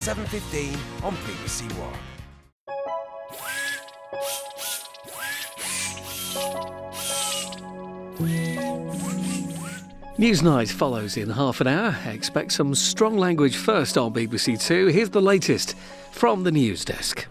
7:15 on BBC1. Newsnight follows in half an hour. Expect some strong language first on BBC2. Here's the latest from the news desk.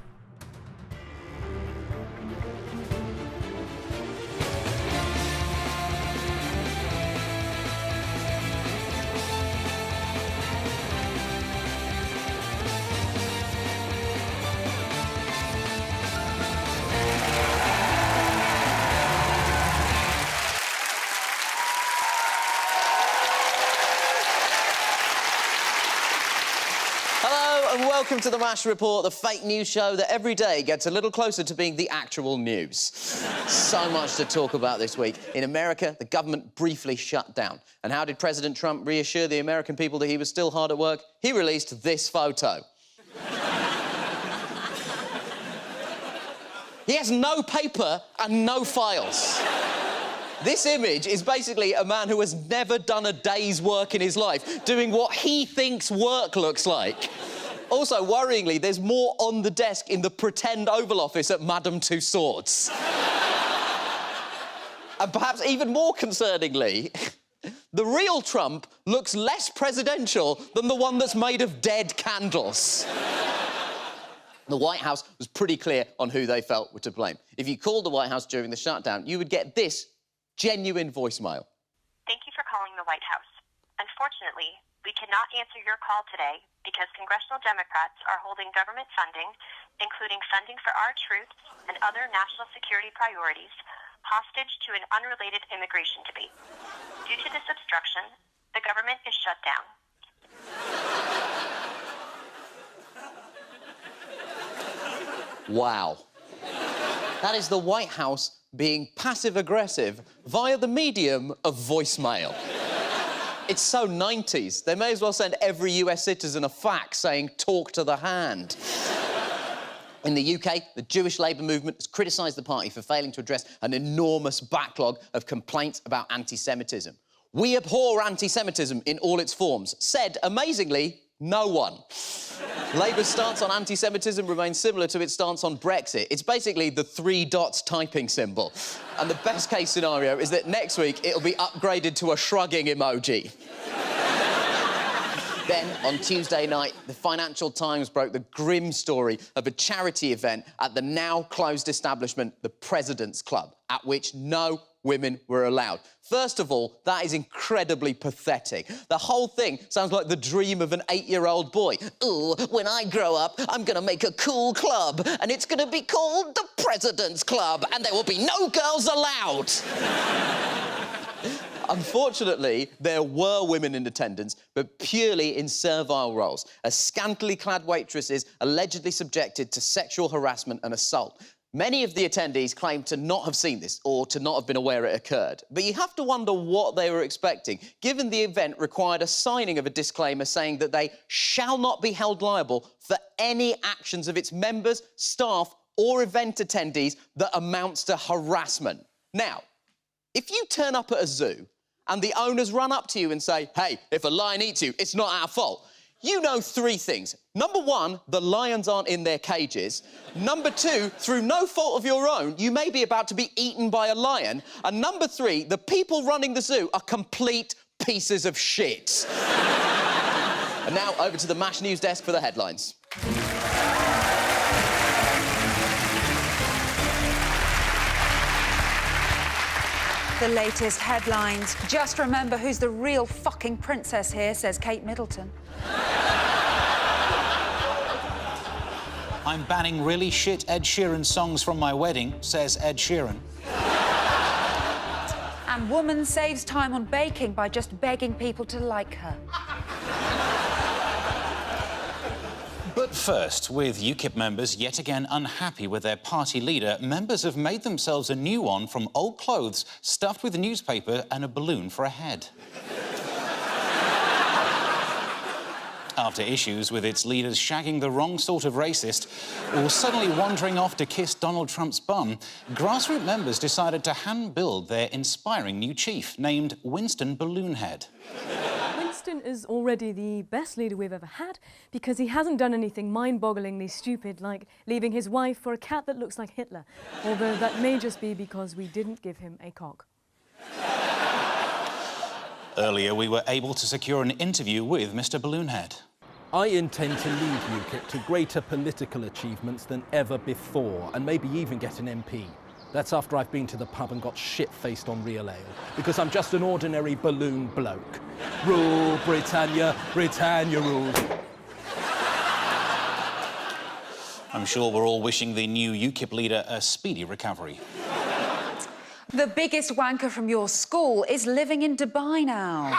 Welcome to the MASH Report, the fake news show that every day gets a little closer to being the actual news. So much to talk about this week. In America, the government briefly shut down. And how did President Trump reassure the American people that he was still hard at work? He released this photo. He has no paper and no files. This image is basically a man who has never done a day's work in his life, doing what he thinks work looks like. Also, worryingly, there's more on the desk in the pretend Oval Office at Madame Tussauds. And perhaps even more concerningly, the real Trump looks less presidential than the one that's made of dead candles. The White House was pretty clear on who they felt were to blame. If you called the White House during the shutdown, you would get this genuine voicemail. Thank you for calling the White House. Unfortunately, we cannot answer your call today because congressional Democrats are holding government funding, including funding for our troops and other national security priorities, hostage to an unrelated immigration debate. Due to this obstruction, the government is shut down. Wow. That is the White House being passive-aggressive via the medium of voicemail. It's so 90s. They may as well send every US citizen a fax saying, talk to the hand. In the UK, the Jewish Labour movement has criticised the party for failing to address an enormous backlog of complaints about anti-Semitism. We abhor anti-Semitism in all its forms, said, amazingly, no one. Labour's stance on anti-Semitism remains similar to its stance on Brexit. It's basically the 3 dots typing symbol. And the best-case scenario is that next week it'll be upgraded to a shrugging emoji. Then, on Tuesday night, the Financial Times broke the grim story of a charity event at the now-closed establishment, the President's Club, at which no women were allowed. First of all, that is incredibly pathetic. The whole thing sounds like the dream of an 8-year-old boy. Ooh, when I grow up, I'm gonna make a cool club, and it's gonna be called the President's Club, and there will be no girls allowed. Unfortunately, there were women in attendance, but purely in servile roles, as scantily clad waitresses allegedly subjected to sexual harassment and assault. Many of the attendees claimed to not have seen this or to not have been aware it occurred. But you have to wonder what they were expecting, given the event required a signing of a disclaimer saying that they shall not be held liable for any actions of its members, staff or event attendees that amounts to harassment. Now, if you turn up at a zoo and the owners run up to you and say, hey, if a lion eats you, it's not our fault, you know 3 things. Number 1, the lions aren't in their cages. Number 2, through no fault of your own, you may be about to be eaten by a lion. And number 3, the people running the zoo are complete pieces of shit. And now over to the MASH news desk for the headlines. The latest headlines. Just remember who's the real fucking princess here, says Kate Middleton. I'm banning really shit Ed Sheeran songs from my wedding, says Ed Sheeran. And woman saves time on baking by just begging people to like her. But first, with UKIP members yet again unhappy with their party leader, members have made themselves a new one from old clothes stuffed with newspaper and a balloon for a head. After issues with its leaders shagging the wrong sort of racist or suddenly wandering off to kiss Donald Trump's bum, grassroots members decided to hand-build their inspiring new chief, named Winston Balloonhead. Bolton is already the best leader we've ever had because he hasn't done anything mind-bogglingly stupid like leaving his wife for a cat that looks like Hitler, although that may just be because we didn't give him a cock. Earlier, we were able to secure an interview with Mr. Balloonhead. I intend to lead UKIP to greater political achievements than ever before, and maybe even get an MP. That's after I've been to the pub and got shit-faced on real ale, because I'm just an ordinary balloon bloke. Rule, Britannia, Britannia rule. I'm sure we're all wishing the new UKIP leader a speedy recovery. The biggest wanker from your school is living in Dubai now.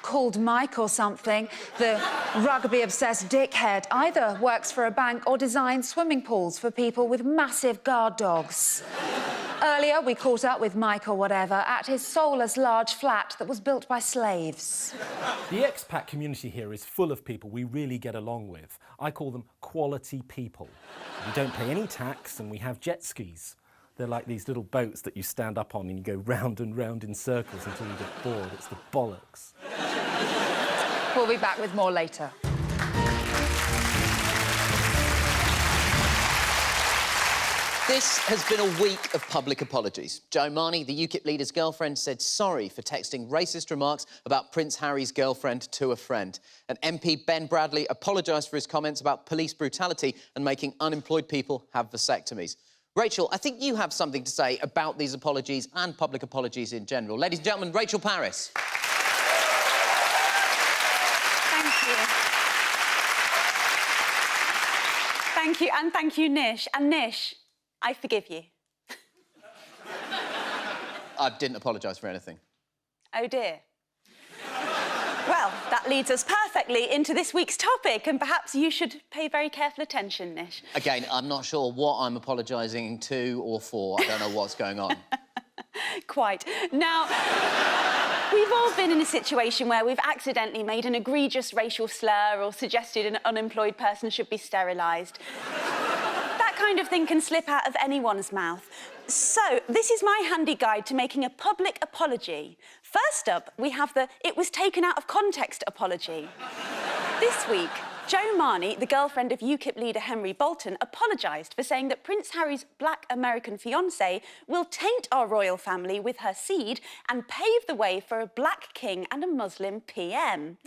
Called Mike or something, the rugby-obsessed dickhead either works for a bank or designs swimming pools for people with massive guard dogs. Earlier, we caught up with Mike or whatever at his soulless large flat that was built by slaves. The expat community here is full of people we really get along with. I call them quality people. We don't pay any tax and we have jet skis. They're like these little boats that you stand up on and you go round and round in circles until you get bored. It's the bollocks. We'll be back with more later. This has been a week of public apologies. Jo Marnie, the UKIP leader's girlfriend, said sorry for texting racist remarks about Prince Harry's girlfriend to a friend. And MP Ben Bradley apologised for his comments about police brutality and making unemployed people have vasectomies. Rachel, I think you have something to say about these apologies and public apologies in general. Ladies and gentlemen, Rachel Parris. Thank you. Thank you, and thank you, Nish. And Nish, I forgive you. I didn't apologise for anything. Oh, dear. Well, that leads us perfectly into this week's topic, and perhaps you should pay very careful attention, Nish. Again, I'm not sure what I'm apologising to or for. I don't know what's going on. Quite. Now, we've all been in a situation where we've accidentally made an egregious racial slur or suggested an unemployed person should be sterilised. That kind of thing can slip out of anyone's mouth. So, this is my handy guide to making a public apology. First up, we have the "it was taken out of context" apology. This week, Jo Marnie, the girlfriend of UKIP leader Henry Bolton, apologised for saying that Prince Harry's black American fiancée will taint our royal family with her seed and pave the way for a black king and a Muslim PM.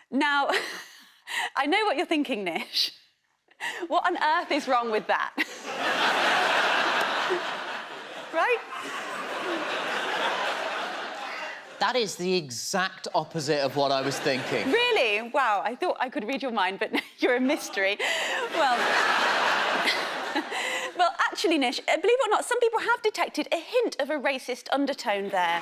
Now, I know what you're thinking, Nish. What on earth is wrong with that? Right? That is the exact opposite of what I was thinking. Really? Wow, I thought I could read your mind, but you're a mystery. Well... Well, actually, Nish, believe it or not, some people have detected a hint of a racist undertone there.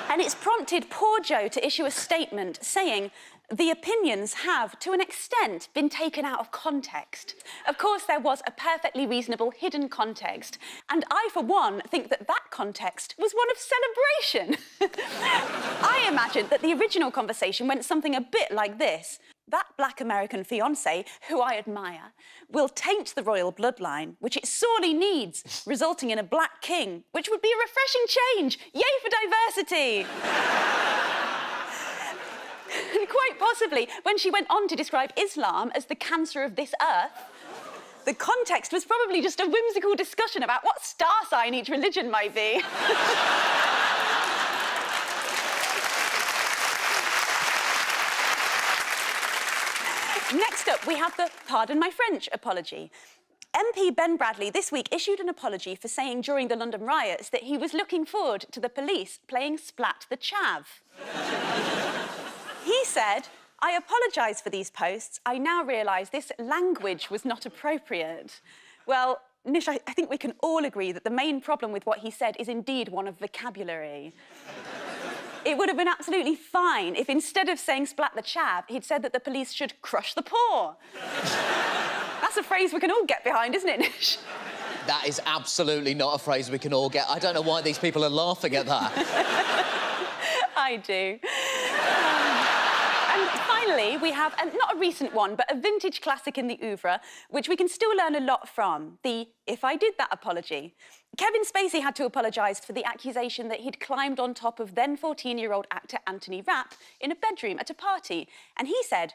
And it's prompted poor Jo to issue a statement saying the opinions have, to an extent, been taken out of context. Of course, there was a perfectly reasonable hidden context, and I, for one, think that that context was one of celebration. I imagine that the original conversation went something a bit like this. That black American fiancé, who I admire, will taint the royal bloodline, which it sorely needs, resulting in a black king, which would be a refreshing change. Yay for diversity! And quite possibly, when she went on to describe Islam as the cancer of this earth, the context was probably just a whimsical discussion about what star sign each religion might be. Next up, we have the "pardon my French" apology. MP Ben Bradley this week issued an apology for saying during the London riots that he was looking forward to the police playing Splat the Chav. He said, "I apologise for these posts. I now realise this language was not appropriate." Well, Nish, I think we can all agree that the main problem with what he said is indeed one of vocabulary. It would have been absolutely fine if instead of saying "splat the chav," he'd said that the police should crush the poor. That's a phrase we can all get behind, isn't it, Nish? That is absolutely not a phrase we can all get. I don't know why these people are laughing at that. I do. And finally, we have not a recent one, but a vintage classic in the oeuvre, which we can still learn a lot from, the "if I did that" apology. Kevin Spacey had to apologise for the accusation that he'd climbed on top of then 14-year-old actor Anthony Rapp in a bedroom at a party. And he said,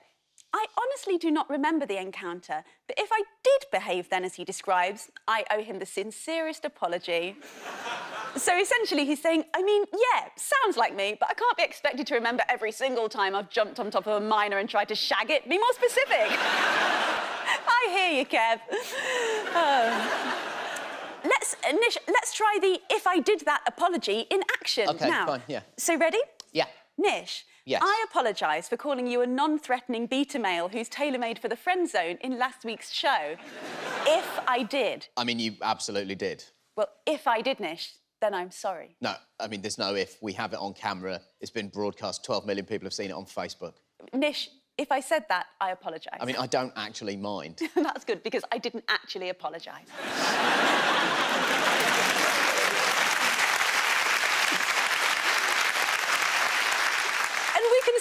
"I honestly do not remember the encounter, but if I did behave then as he describes, I owe him the sincerest apology." So essentially he's saying, I mean, yeah, sounds like me, but I can't be expected to remember every single time I've jumped on top of a minor and tried to shag it. Be more specific. I hear you, Kev. Nish, let's try the "if I did that" apology in action now. Fine, yeah. So ready? Yeah. Nish, yes. I apologise for calling you a non-threatening beta male who's tailor-made for the friend zone in last week's show. If I did. I mean, you absolutely did. Well, if I did, Nish, then I'm sorry. No, I mean, there's no if. We have it on camera. It's been broadcast. 12 million people have seen it on Facebook. Nish, if I said that, I apologise. I mean, I don't actually mind. That's good, because I didn't actually apologise.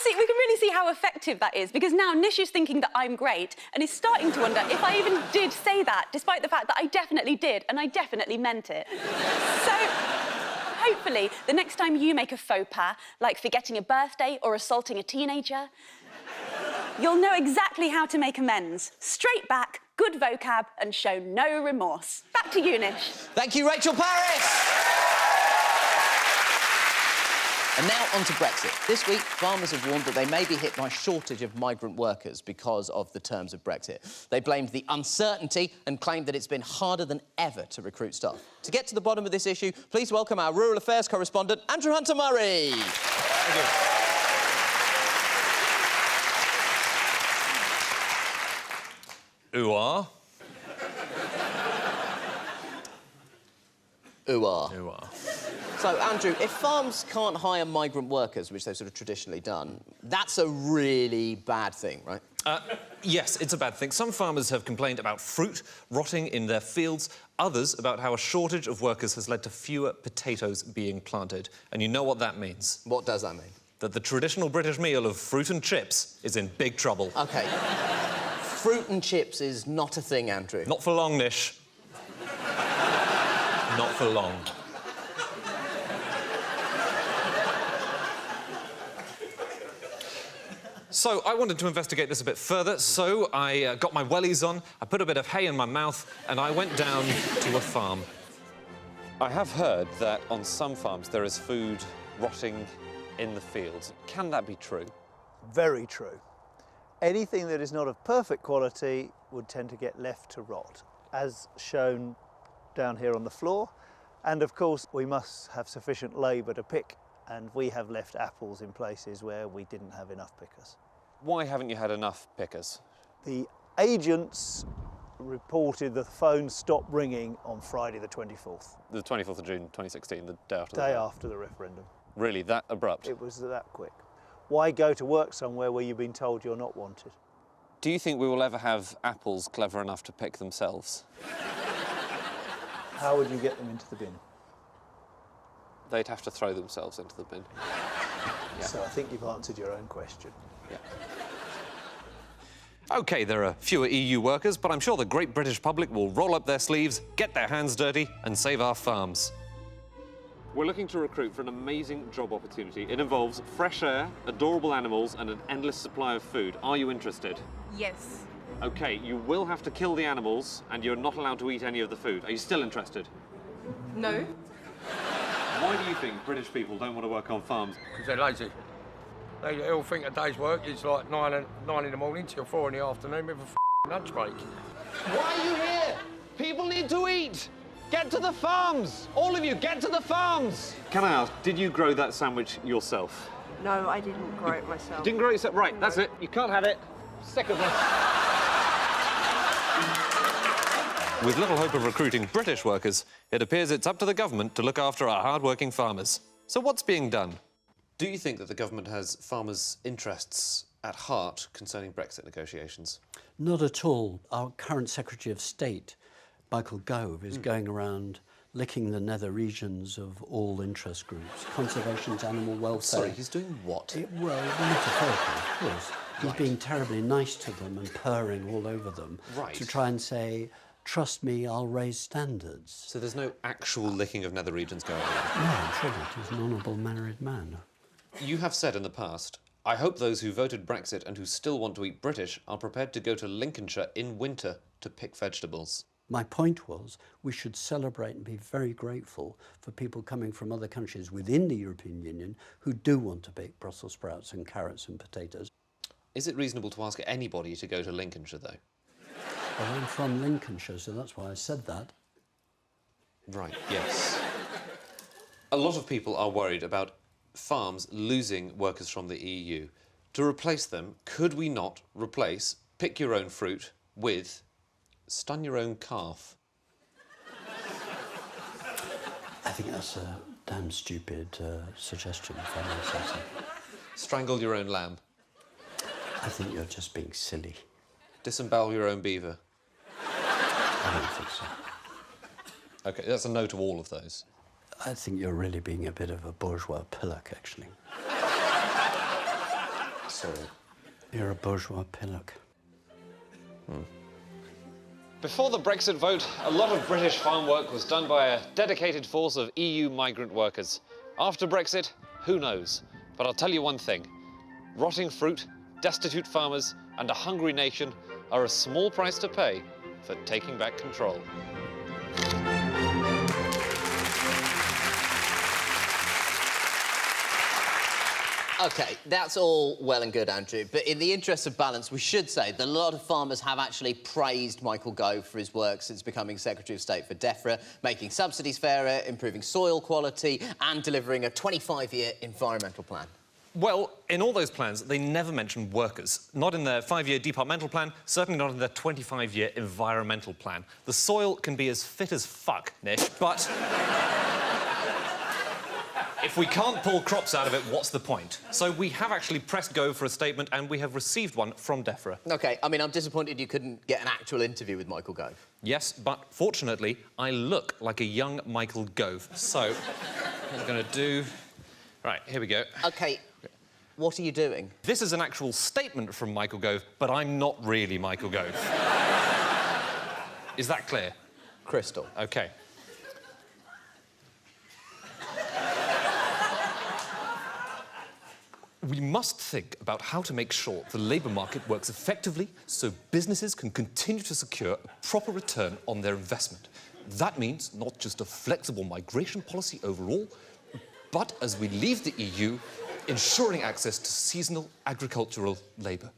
We can really see how effective that is, because now Nish is thinking that I'm great and is starting to wonder if I even did say that, despite the fact that I definitely did, and I definitely meant it. So, hopefully, the next time you make a faux pas, like forgetting a birthday or assaulting a teenager, you'll know exactly how to make amends. Straight back, good vocab, and show no remorse. Back to you, Nish. Thank you, Rachel Parris. And now on to Brexit. This week, farmers have warned that they may be hit by a shortage of migrant workers because of the terms of Brexit. They blamed the uncertainty and claimed that it's been harder than ever to recruit staff. To get to the bottom of this issue, please welcome our rural affairs correspondent, Andrew Hunter-Murray. Thank you. Ooh-ah. Ooh-ah. Ooh-ah. So, Andrew, if farms can't hire migrant workers, which they've sort of traditionally done, that's a really bad thing, right? Yes, it's a bad thing. Some farmers have complained about fruit rotting in their fields, others about how a shortage of workers has led to fewer potatoes being planted. And you know what that means? What does that mean? That the traditional British meal of fruit and chips is in big trouble. OK. Fruit and chips is not a thing, Andrew. Not for long, Nish. Not for long. So I wanted to investigate this a bit further, so I got my wellies on, I put a bit of hay in my mouth, and I went down to a farm. I have heard that on some farms there is food rotting in the fields. Can that be true? Very true. Anything that is not of perfect quality would tend to get left to rot, as shown down here on the floor. And of course, we must have sufficient labour to pick, and we have left apples in places where we didn't have enough pickers. Why haven't you had enough pickers? The agents reported the phone stopped ringing on Friday the 24th. The 24th of June 2016, the day after Day after the referendum. Really, that abrupt? It was that quick. Why go to work somewhere where you've been told you're not wanted? Do you think we will ever have apples clever enough to pick themselves? How would you get them into the bin? They'd have to throw themselves into the bin. Yeah. So I think you've answered your own question. Yeah. OK, there are fewer EU workers, but I'm sure the great British public will roll up their sleeves, get their hands dirty, and save our farms. We're looking to recruit for an amazing job opportunity. It involves fresh air, adorable animals, and an endless supply of food. Are you interested? Yes. OK, you will have to kill the animals, and you're not allowed to eat any of the food. Are you still interested? No. Why do you think British people don't want to work on farms? Because they're lazy. They all think a day's work is like 9 in the morning till 4 in the afternoon with a lunch break. Why are you here? People need to eat. Get to the farms. All of you, get to the farms. Can I ask, did you grow that sandwich yourself? No, I didn't grow it myself. You didn't grow it yourself? Right, that's it. You can't have it. Second one. With little hope of recruiting British workers, it appears it's up to the government to look after our hard-working farmers. So what's being done? Do you think that the government has farmers' interests at heart concerning Brexit negotiations? Not at all. Our current Secretary of State, Michael Gove, is going around licking the nether regions of all interest groups, conservation's animal welfare. Sorry, he's doing what? Well, metaphorically, of course. He's being terribly nice to them and purring all over them to try and say, trust me, I'll raise standards. So there's no actual licking of nether regions going on? No, I'm sure not. He's an honourable married man. You have said in the past, I hope those who voted Brexit and who still want to eat British are prepared to go to Lincolnshire in winter to pick vegetables. My point was we should celebrate and be very grateful for people coming from other countries within the European Union who do want to bake Brussels sprouts and carrots and potatoes. Is it reasonable to ask anybody to go to Lincolnshire, though? Well, I'm from Lincolnshire, so that's why I said that. Right, yes. A lot of people are worried about farms losing workers from the EU. To replace them, could we not replace pick your own fruit with stun your own calf? I think that's a damn stupid suggestion, if I may say so. Strangle your own lamb? I think you're just being silly. Disembowel your own beaver? I don't think so. OK, that's a no to all of those. I think you're really being a bit of a bourgeois pillock, actually. Sorry. You're a bourgeois pillock. Before the Brexit vote, a lot of British farm work was done by a dedicated force of EU migrant workers. After Brexit, who knows? But I'll tell you one thing. Rotting fruit, destitute farmers, and a hungry nation are a small price to pay for taking back control. OK, that's all well and good, Andrew, but in the interest of balance, we should say that a lot of farmers have actually praised Michael Gove for his work since becoming Secretary of State for DEFRA, making subsidies fairer, improving soil quality and delivering a 25-year environmental plan. Well, in all those plans, they never mention workers. Not in their 5-year departmental plan, certainly not in their 25-year environmental plan. The soil can be as fit as fuck, Nish, but if we can't pull crops out of it, what's the point? So we have actually pressed go for a statement, and we have received one from DEFRA. OK, I mean, I'm disappointed you couldn't get an actual interview with Michael Gove. Yes, but fortunately, I look like a young Michael Gove. So, what I'm going to do... Right, here we go. OK, what are you doing? This is an actual statement from Michael Gove, but I'm not really Michael Gove. Is that clear? Crystal. OK. We must think about how to make sure the labour market works effectively so businesses can continue to secure a proper return on their investment. That means not just a flexible migration policy overall, but as we leave the EU, ensuring access to seasonal agricultural labour.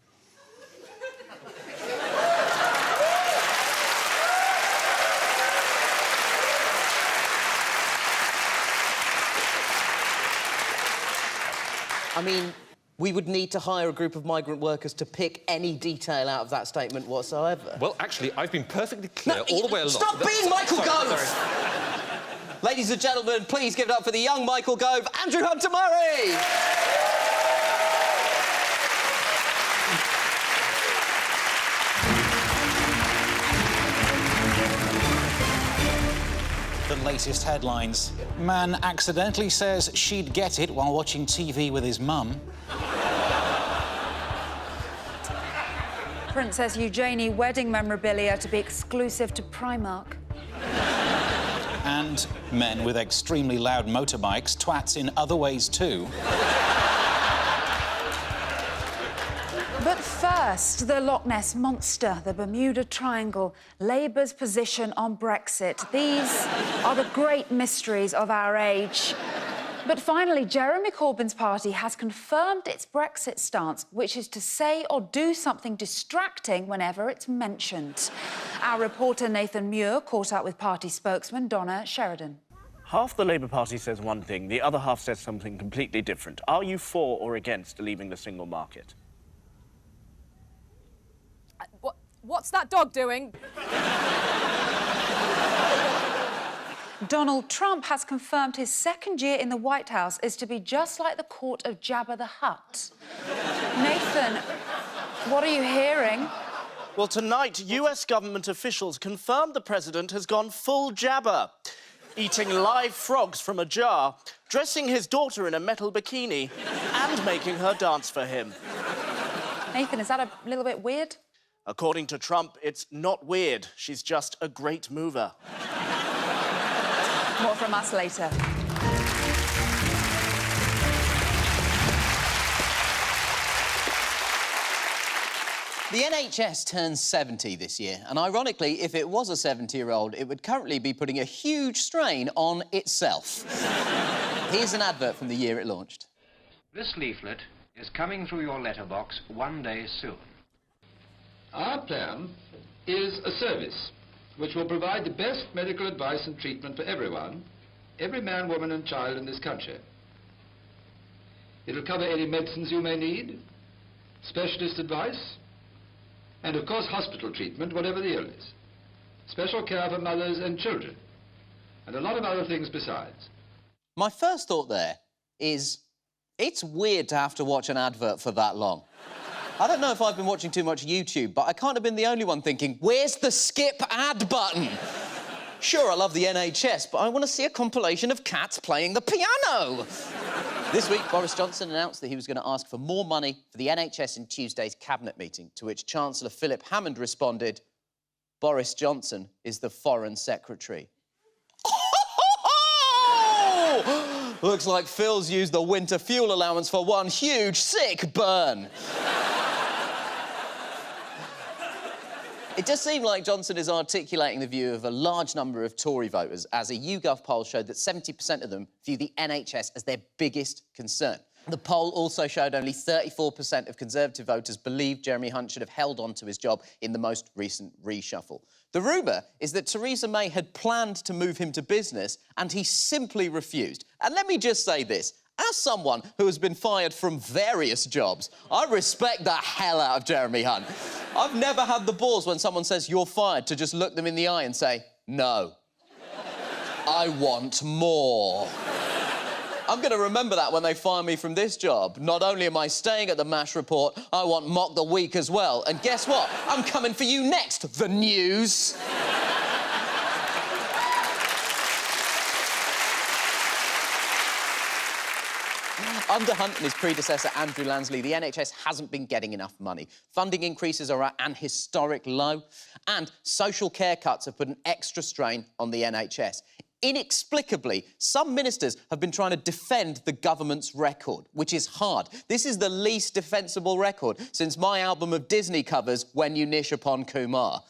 I mean, we would need to hire a group of migrant workers to pick any detail out of that statement whatsoever. Well, actually, I've been perfectly clear all the way along. Stop being Michael Gove! Ladies and gentlemen, please give it up for the young Michael Gove, Andrew Hunter-Murray! The latest headlines. Man accidentally says she'd get it while watching TV with his mum. Princess Eugenie wedding memorabilia to be exclusive to Primark. And men with extremely loud motorbikes, twats in other ways too. But first, the Loch Ness Monster, the Bermuda Triangle, Labour's position on Brexit. These are the great mysteries of our age. But finally, Jeremy Corbyn's party has confirmed its Brexit stance, which is to say or do something distracting whenever it's mentioned. Our reporter Nathan Muir caught up with party spokesman Donna Sheridan. Half the Labour Party says one thing, the other half says something completely different. Are you for or against leaving the single market? What's that dog doing? Donald Trump has confirmed his second year in the White House is to be just like the court of Jabba the Hutt. Nathan, what are you hearing? Well, tonight, US government officials confirmed the president has gone full Jabba. eating live frogs from a jar, dressing his daughter in a metal bikini, and making her dance for him. Nathan, is that a little bit weird? According to Trump, it's not weird. She's just a great mover. More from us later. The NHS turns 70 this year, and ironically, if it was a 70-year-old, it would currently be putting a huge strain on itself. Here's an advert from the year it launched. This leaflet is coming through your letterbox one day soon. Our plan is a service which will provide the best medical advice and treatment for everyone, every man, woman and child in this country. It'll cover any medicines you may need, specialist advice, and of course hospital treatment, whatever the illness. Special care for mothers and children, and a lot of other things besides. My first thought there is, it's weird to have to watch an advert for that long. I don't know if I've been watching too much YouTube, but I can't have been the only one thinking, where's the skip ad button? Sure, I love the NHS, but I want to see a compilation of cats playing the piano. This week, Boris Johnson announced that he was going to ask for more money for the NHS in Tuesday's cabinet meeting, to which Chancellor Philip Hammond responded, Boris Johnson is the Foreign Secretary. Looks like Phil's used the winter fuel allowance for one huge sick burn. It does seem like Johnson is articulating the view of a large number of Tory voters, as a YouGov poll showed that 70% of them view the NHS as their biggest concern. The poll also showed only 34% of Conservative voters believe Jeremy Hunt should have held on to his job in the most recent reshuffle. The rumour is that Theresa May had planned to move him to business and he simply refused. And let me just say this. As someone who has been fired from various jobs, I respect the hell out of Jeremy Hunt. I've never had the balls when someone says you're fired to just look them in the eye and say, no, I want more. I'm going to remember that when they fire me from this job. Not only am I staying at the MASH report, I want Mock the Week as well. And guess what? I'm coming for you next, the news. Under Hunt and his predecessor, Andrew Lansley, the NHS hasn't been getting enough money. Funding increases are at an historic low, and social care cuts have put an extra strain on the NHS. Inexplicably, some ministers have been trying to defend the government's record, which is hard. This is the least defensible record since my album of Disney covers, When You Nish Upon Kumar.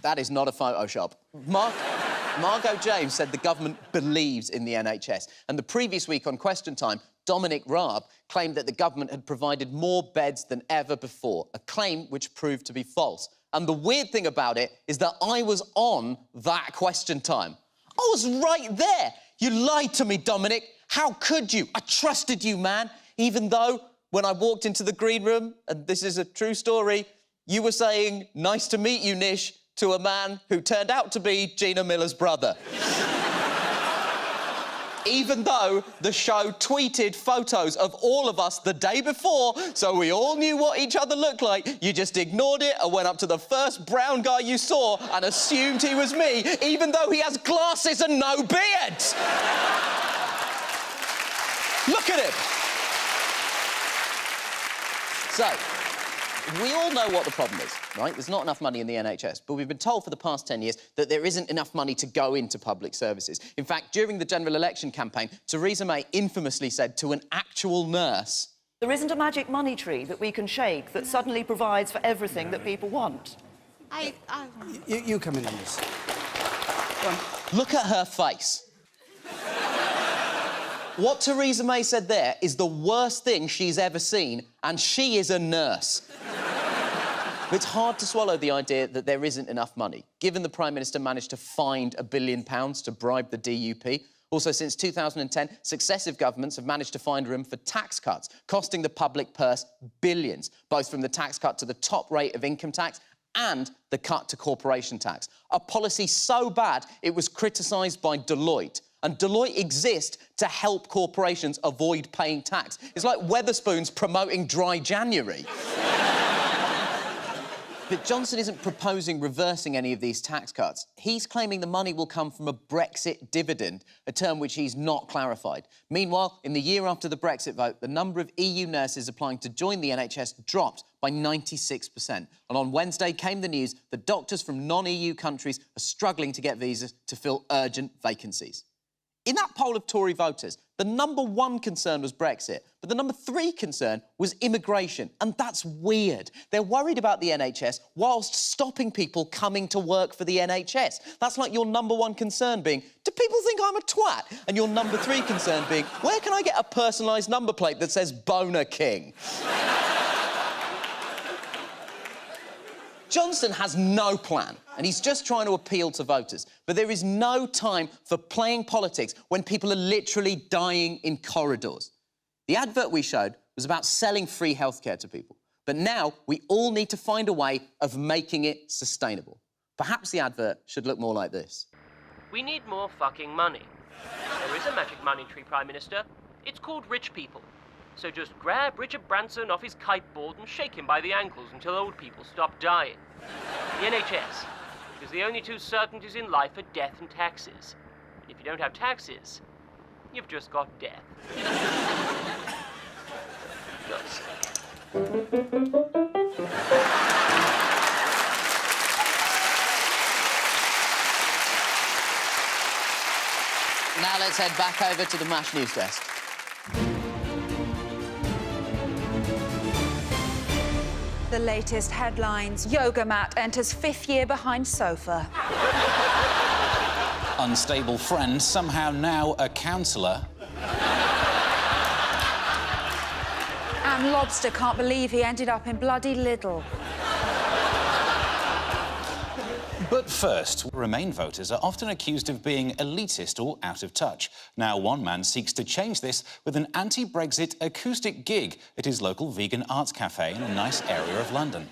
That is not a Photoshop. Margot James said the government believes in the NHS. And the previous week on Question Time, Dominic Raab claimed that the government had provided more beds than ever before, a claim which proved to be false. And the weird thing about it is that I was on that Question Time. I was right there. You lied to me, Dominic. How could you? I trusted you, man. Even though, when I walked into the green room, and this is a true story, you were saying, nice to meet you, Nish, to a man who turned out to be Gina Miller's brother. Even though the show tweeted photos of all of us the day before, so we all knew what each other looked like, you just ignored it and went up to the first brown guy you saw and assumed he was me, even though he has glasses and no beard. Look at him. So, we all know what the problem is, right? There's not enough money in the NHS, but we've been told for the past 10 years that there isn't enough money to go into public services. In fact, during the general election campaign, Theresa May infamously said to an actual nurse, there isn't a magic money tree that we can shake that suddenly provides for everything that people want. You come in on this. Look at her face. What Theresa May said there is the worst thing she's ever seen, and she is a nurse. It's hard to swallow the idea that there isn't enough money, given the Prime Minister managed to find £1 billion to bribe the DUP. Also, since 2010, successive governments have managed to find room for tax cuts, costing the public purse billions, both from the tax cut to the top rate of income tax and the cut to corporation tax. A policy so bad it was criticised by Deloitte. And Deloitte exists to help corporations avoid paying tax. It's like Wetherspoons promoting dry January. But Johnson isn't proposing reversing any of these tax cuts. He's claiming the money will come from a Brexit dividend, a term which he's not clarified. Meanwhile, in the year after the Brexit vote, the number of EU nurses applying to join the NHS dropped by 96%. And on Wednesday came the news that doctors from non-EU countries are struggling to get visas to fill urgent vacancies. In that poll of Tory voters, the #1 concern was Brexit, but the #3 concern was immigration, and that's weird. They're worried about the NHS whilst stopping people coming to work for the NHS. That's like your #1 concern being, do people think I'm a twat? And your #3 concern being, where can I get a personalised number plate that says Boner King? Johnson has no plan, and he's just trying to appeal to voters. But there is no time for playing politics when people are literally dying in corridors. The advert we showed was about selling free healthcare to people. But now we all need to find a way of making it sustainable. Perhaps the advert should look more like this. We need more fucking money. There is a magic money tree, Prime Minister. It's called rich people. So just grab Richard Branson off his kiteboard and shake him by the ankles until old people stop dying. The NHS, because the only two certainties in life are death and taxes. And if you don't have taxes, you've just got death. Now let's head back over to the MASH news desk. The latest headlines. Yoga mat enters 5th year behind sofa. Unstable friend, somehow now a counsellor. And Lobster can't believe he ended up in bloody Lidl. But first, Remain voters are often accused of being elitist or out of touch. Now, one man seeks to change this with an anti-Brexit acoustic gig at his local vegan arts cafe in a nice area of London.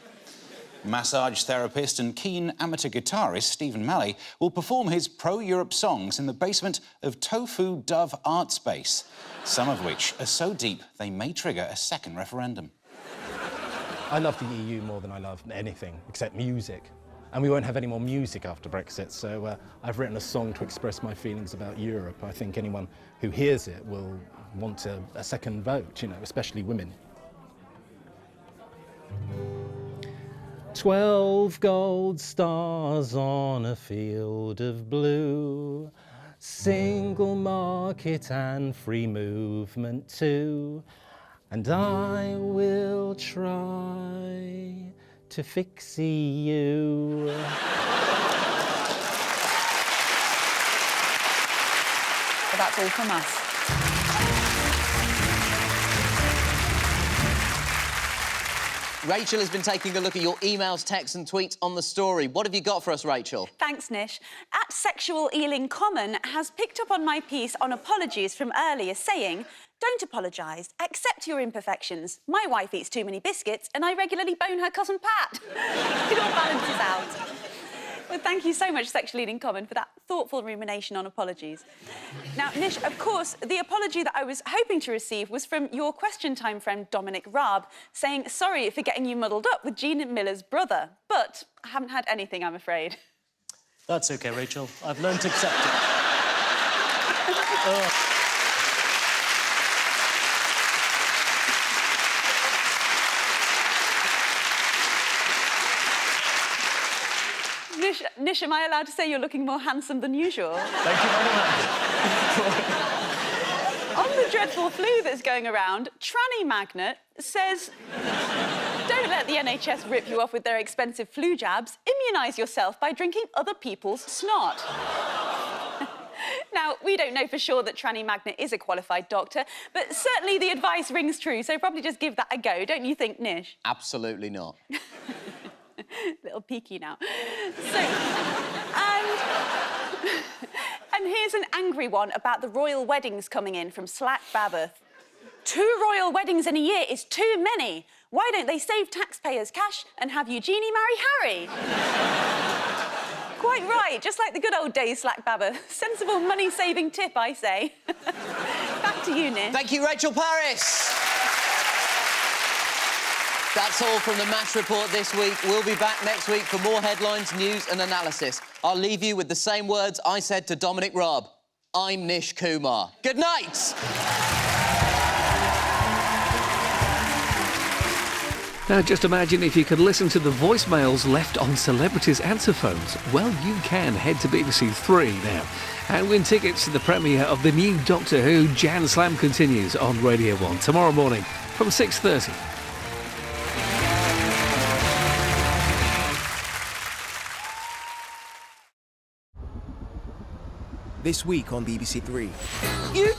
Massage therapist and keen amateur guitarist Stephen Malley will perform his pro-Europe songs in the basement of Tofu Dove Art Space, some of which are so deep they may trigger a second referendum. I love the EU more than I love anything except music. And we won't have any more music after Brexit, so I've written a song to express my feelings about Europe. I think anyone who hears it will want a second vote, you know, especially women. 12 gold stars on a field of blue, single market and free movement too, and I will try to fixie you. But that's all from us. Rachel has been taking a look at your emails, texts and tweets on the story. What have you got for us, Rachel? Thanks, Nish. At Sexual Ealing Common has picked up on my piece on apologies from earlier, saying, don't apologise, accept your imperfections. My wife eats too many biscuits and I regularly bone her cousin Pat. It all balances out. Well, thank you so much, Sexual Ealing Common, for that thoughtful rumination on apologies. Now, Nish, of course, the apology that I was hoping to receive was from your Question Time friend Dominic Raab, saying sorry for getting you muddled up with Gene Miller's brother. But I haven't had anything, I'm afraid. That's OK, Rachel. I've learned to accept it. Nish, am I allowed to say you're looking more handsome than usual? Thank you very much. On the dreadful flu that's going around, Tranny Magnet says, don't let the NHS rip you off with their expensive flu jabs. Immunise yourself by drinking other people's snot. Now, we don't know for sure that Tranny Magnet is a qualified doctor, but certainly the advice rings true, so probably just give that a go, don't you think, Nish? Absolutely not. Little peaky now. So, and here's an angry one about the royal weddings coming in from Slack Babbeth. 2 royal weddings in a year is too many. Why don't they save taxpayers' cash and have Eugenie marry Harry? Quite quite right. Just like the good old days, Slackbabber. Sensible money-saving tip, I say. Back to you, Nish. Thank you, Rachel Parris. That's all from the MASH report this week. We'll be back next week for more headlines, news and analysis. I'll leave you with the same words I said to Dominic Raab. I'm Nish Kumar. Good night! Now, just imagine if you could listen to the voicemails left on celebrities' answer phones. Well, you can head to BBC3 now and win tickets to the premiere of the new Doctor Who Jan Slam continues on Radio 1 tomorrow morning from 6:30. This week on BBC3. You